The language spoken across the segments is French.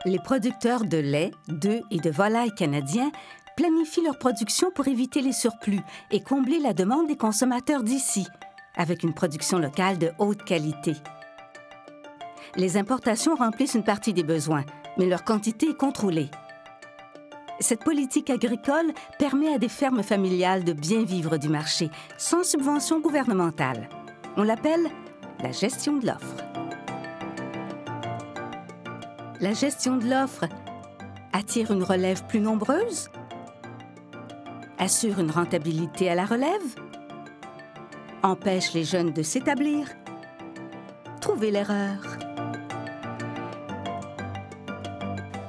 Les producteurs de lait, d'œufs et de volailles canadiens planifient leur production pour éviter les surplus et combler la demande des consommateurs d'ici, avec une production locale de haute qualité. Les importations remplissent une partie des besoins, mais leur quantité est contrôlée. Cette politique agricole permet à des fermes familiales de bien vivre du marché, sans subvention gouvernementale. On l'appelle la gestion de l'offre. La gestion de l'offre attire une relève plus nombreuse, assure une rentabilité à la relève, empêche les jeunes de s'établir. Trouvez l'erreur.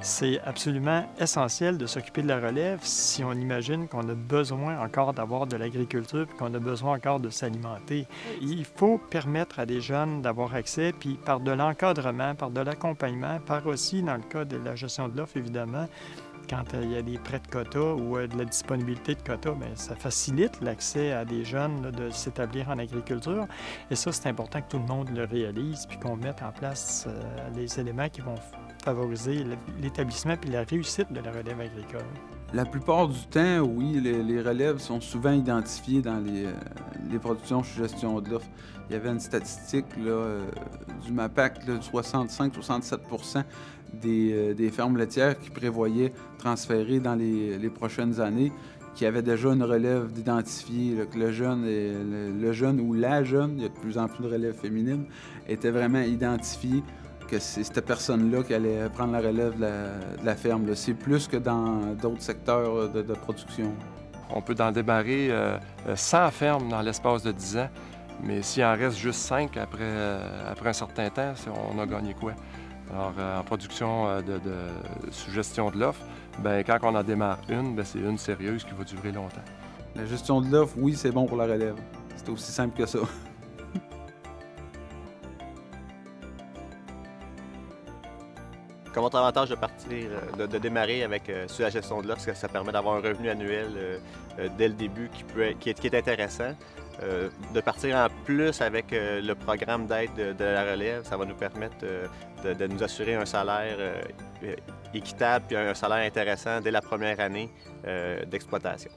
C'est absolument essentiel de s'occuper de la relève si on imagine qu'on a besoin encore d'avoir de l'agriculture et qu'on a besoin encore de s'alimenter. Il faut permettre à des jeunes d'avoir accès, puis par de l'encadrement, par de l'accompagnement, par aussi, dans le cas de la gestion de l'offre, évidemment, quand il y a des prêts de quotas ou de la disponibilité de quotas, bien, ça facilite l'accès à des jeunes là, de s'établir en agriculture. Et ça, c'est important que tout le monde le réalise puis qu'on mette en place les éléments qui vont favoriser l'établissement puis la réussite de la relève agricole. La plupart du temps, oui, les relèves sont souvent identifiées dans les productions sous gestion de l'offre. Il y avait une statistique là, du MAPAC, là, 65-67 % des fermes laitières qui prévoyaient transférer dans les prochaines années, qui avaient déjà une relève d'identifier, que le jeune ou la jeune, il y a de plus en plus de relèves féminines, était vraiment identifié que c'est cette personne-là qui allait prendre la relève de la ferme. C'est plus que dans d'autres secteurs de production. On peut en démarrer 100 fermes dans l'espace de 10 ans, mais s'il en reste juste 5 après un certain temps, on a gagné quoi? Alors, en production sous gestion de l'offre, bien, quand on en démarre une, bien, c'est une sérieuse qui va durer longtemps. La gestion de l'offre, oui, c'est bon pour la relève. C'est aussi simple que ça. Comme autre avantage de partir, de démarrer avec sur la gestion de l'offre, c'est que ça permet d'avoir un revenu annuel dès le début qui est intéressant. De partir en plus avec le programme d'aide de la relève, ça va nous permettre de nous assurer un salaire équitable puis un salaire intéressant dès la première année d'exploitation.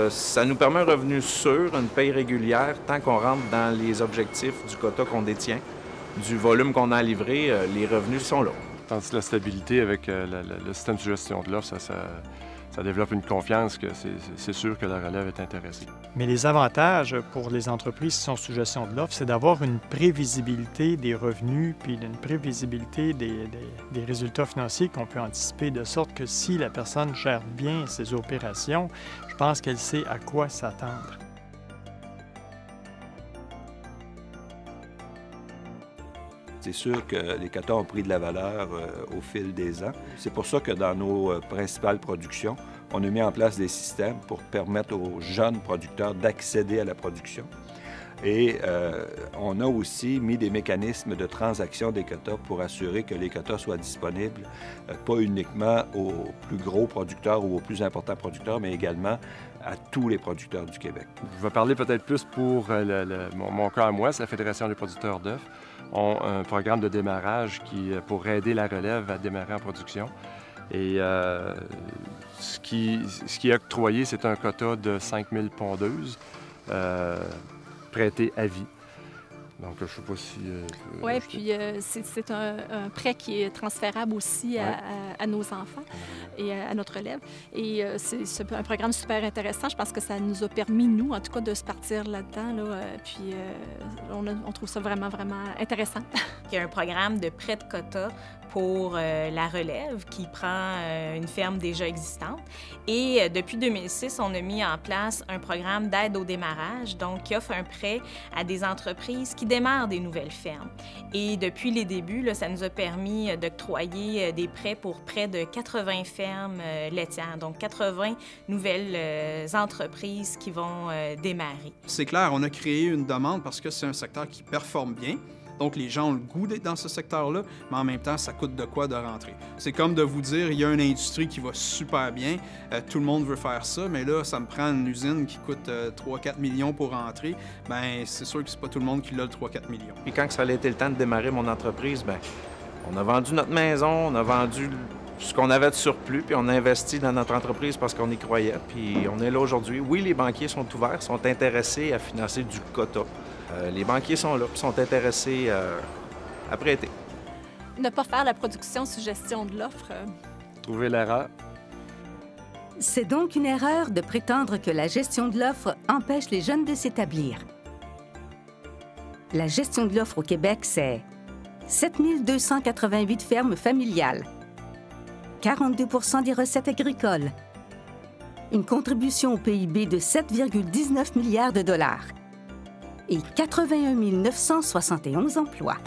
Ça nous permet un revenu sûr, une paye régulière, tant qu'on rentre dans les objectifs du quota qu'on détient, du volume qu'on a livré, les revenus sont là. Tandis que la stabilité avec le système de gestion de l'offre, ça développe une confiance que c'est sûr que la relève est intéressée. Mais les avantages pour les entreprises qui sont sous gestion de l'offre, c'est d'avoir une prévisibilité des revenus puis une prévisibilité des résultats financiers qu'on peut anticiper, de sorte que si la personne gère bien ses opérations, je pense qu'elle sait à quoi s'attendre. C'est sûr que les quotas ont pris de la valeur au fil des ans. C'est pour ça que dans nos principales productions, on a mis en place des systèmes pour permettre aux jeunes producteurs d'accéder à la production. Et on a aussi mis des mécanismes de transaction des quotas pour assurer que les quotas soient disponibles, pas uniquement aux plus gros producteurs ou aux plus importants producteurs, mais également à tous les producteurs du Québec. Je vais parler peut-être plus pour mon cas à moi, c'est la Fédération des producteurs d'œufs. Ont un programme de démarrage pour aider la relève à démarrer en production. Et ce qui est octroyé, c'est un quota de 5000 pondeuses prêtées à vie. Donc, je ne sais pas si... Oui, puis c'est un prêt qui est transférable aussi à nos enfants et à notre relève. Et c'est un programme super intéressant. Je pense que ça nous a permis, nous, en tout cas, de se partir là-dedans. Là, puis on trouve ça vraiment, vraiment intéressant. Il y a un programme de prêt de quota pour la relève qui prend une ferme déjà existante. Et depuis 2006, on a mis en place un programme d'aide au démarrage, donc qui offre un prêt à des entreprises qui démarrent des nouvelles fermes. Et depuis les débuts, là, ça nous a permis d'octroyer des prêts pour près de 80 fermes laitières, donc 80 nouvelles entreprises qui vont démarrer. C'est clair, on a créé une demande parce que c'est un secteur qui performe bien. Donc, les gens ont le goût d'être dans ce secteur-là, mais en même temps, ça coûte de quoi de rentrer. C'est comme de vous dire, il y a une industrie qui va super bien, tout le monde veut faire ça, mais là, ça me prend une usine qui coûte 3-4 millions pour rentrer. Bien, c'est sûr que c'est pas tout le monde qui l'a le 3-4 millions. Puis quand ça a été le temps de démarrer mon entreprise, bien, On a vendu notre maison, on a vendu ce qu'on avait de surplus, puis on a investi dans notre entreprise parce qu'on y croyait, puis on est là aujourd'hui. Oui, les banquiers sont ouverts, sont intéressés à financer du quota. Les banquiers sont là, puis sont intéressés à prêter. Ne pas faire la production sous gestion de l'offre. Trouver l'erreur. C'est donc une erreur de prétendre que la gestion de l'offre empêche les jeunes de s'établir. La gestion de l'offre au Québec, c'est 7 288 fermes familiales, 42 % des recettes agricoles, une contribution au PIB de 7,19 milliards de dollars et 81 971 emplois.